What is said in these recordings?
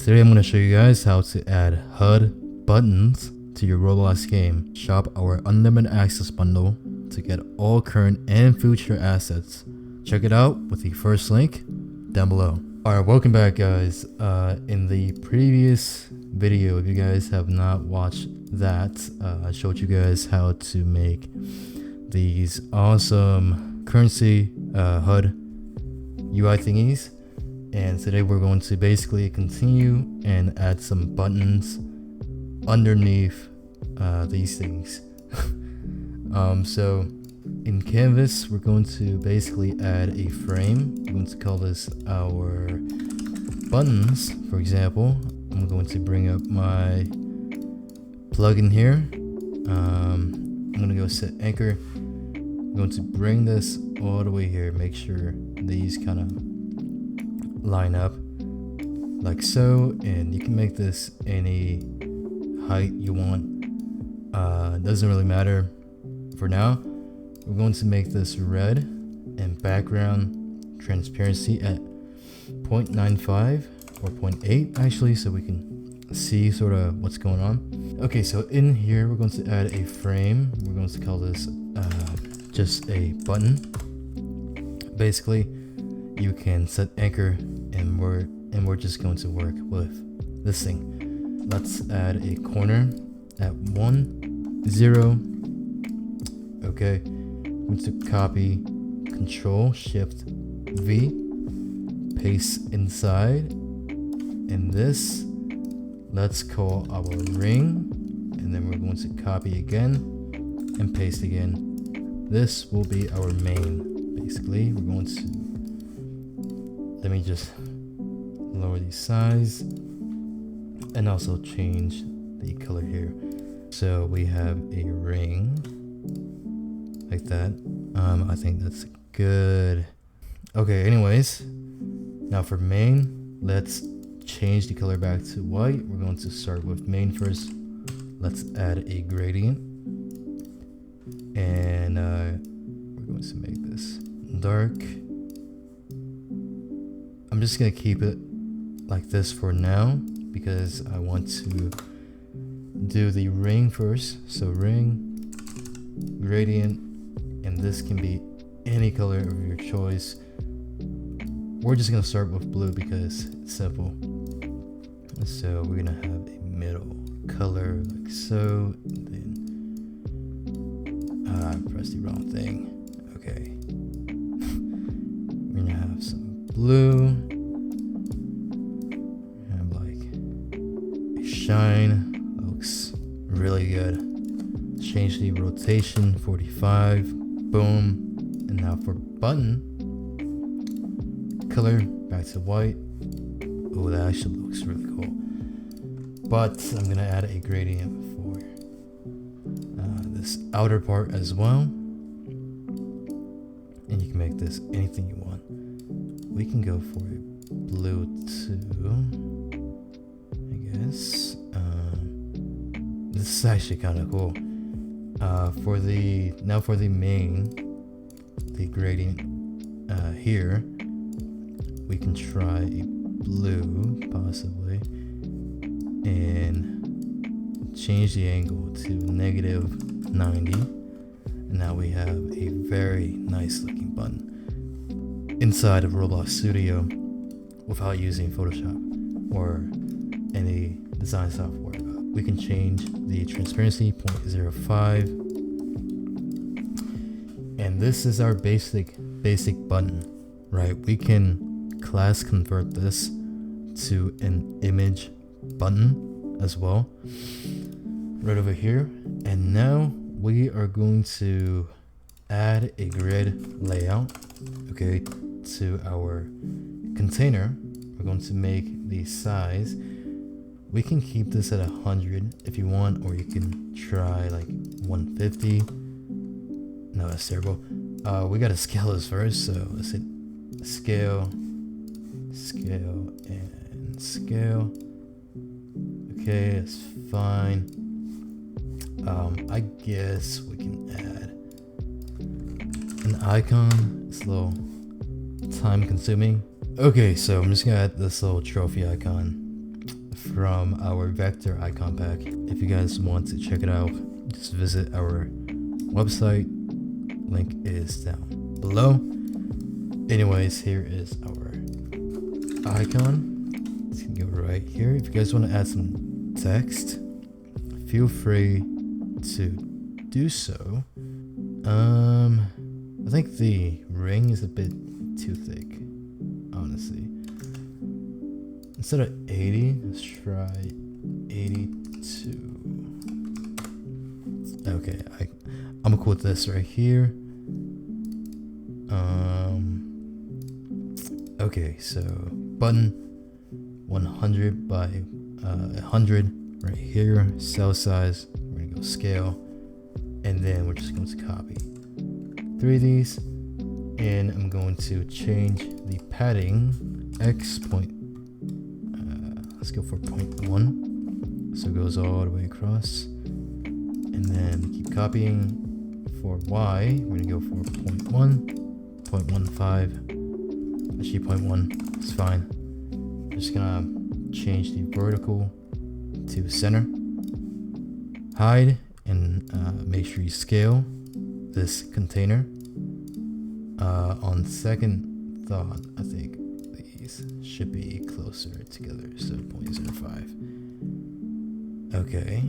Today I'm going to show you guys how to add HUD buttons to your Roblox game. Shop our unlimited access bundle to get all current and future assets. Check it out with the first link down below. Alright, welcome back guys. In the previous video, if you guys have not watched that, I showed you guys how to make these awesome currency HUD UI thingies. And today we're going to basically continue and add some buttons underneath these things. So in Canvas, we're going to basically add a frame. We're going to call this our buttons. For example, I'm going to bring up my plugin here. I'm going to go set anchor. I'm going to bring this all the way here. Make sure these kind of line up like so, and you can make this any height you want. Doesn't really matter for now. We're going to make this red and background transparency at 0.95 or 0.8 actually, so we can see sort of what's going on. Okay, so in here we're going to add a frame. We're going to call this just a button. Basically, you can set anchor, and we're just going to work with this thing. Let's add a corner at 1, 0. Okay, I'm going to copy, Control Shift V, paste inside, and this let's call our ring, and then we're going to copy again and paste again. This will be our main. Basically, we're going to, let me just lower the size and also change the color here. So we have a ring like that. I think that's good. Okay, anyways, now for main, let's change the color back to white. We're going to start with main first. Let's add a gradient, and we're going to make this dark. I'm just gonna keep it like this for now because I want to do the ring first. So ring, gradient, and this can be any color of your choice. We're just gonna start with blue because it's simple. So we're gonna have a middle color like so. And then I pressed the wrong thing. Okay. We're gonna have some blue, and like a shine. Looks really good. Change the rotation 45. Boom. And now for button color, back to white. Oh, that actually looks really cool. But I'm gonna add a gradient for this outer part as well. And you can make this anything you want. We can go for a blue too, I guess. This is actually kind of cool. For the main, the gradient here, we can try a blue possibly, and change the angle to -90. And now we have a very nice looking button inside of Roblox Studio without using Photoshop or any design software. We can change the transparency 0.05, and this is our basic button, right? We can class convert this to an image button as well right over here. And now we are going to add a grid layout, okay, to our container. We're going to make the size. We can keep this at 100 if you want, or you can try like 150. No, that's terrible. We gotta scale this first, so let's hit scale, scale, and scale. Okay, that's fine. I guess we can add an icon. It's a little time consuming. Okay, so I'm just gonna add this little trophy icon. from our vector icon pack. If you guys want to check it out, just visit our website. Link is down below. Anyways, here is our icon. Let's go right here. If you guys want to add some text, feel free to do so. I think the ring is a bit too thick, honestly. Instead of 80, let's try 82. Okay, I'm gonna quote this right here. Okay, so button 100 by 100 right here, cell size, we're gonna go scale, and then we're just going to copy 3 of these, and I'm going to change the padding x point, let's go for 0.1, so it goes all the way across, and then keep copying. For y, we're gonna go for 0.1, 0.15, actually 0.1, it's fine. Just gonna change the vertical to center, hide, and make sure you scale this container. On second thought, I think these should be closer together, so 0.05. Okay,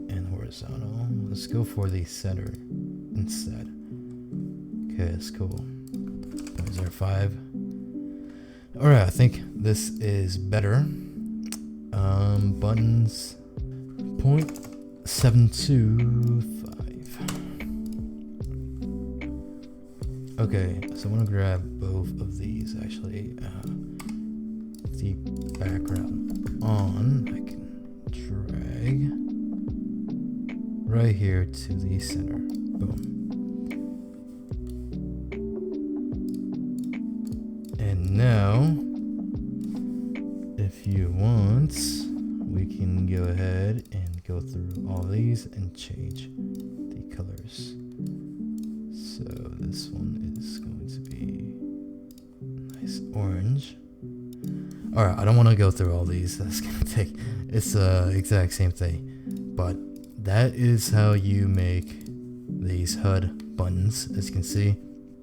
and horizontal, let's go for the center instead. Okay, that's cool. 0.05. Alright, I think this is better. Buttons 0.725. Okay, so I want to grab both of these actually. The background on, I can drag right here to the center. Boom. And now, if you want, we can go ahead and go through all these and change the colors. So this one is going to be nice orange. Alright, I don't want to go through all these. That's gonna take, it's the exact same thing. But that is how you make these HUD buttons. As you can see,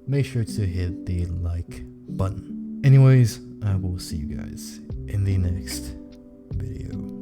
make sure to hit the like button. Anyways, I will see you guys in the next video.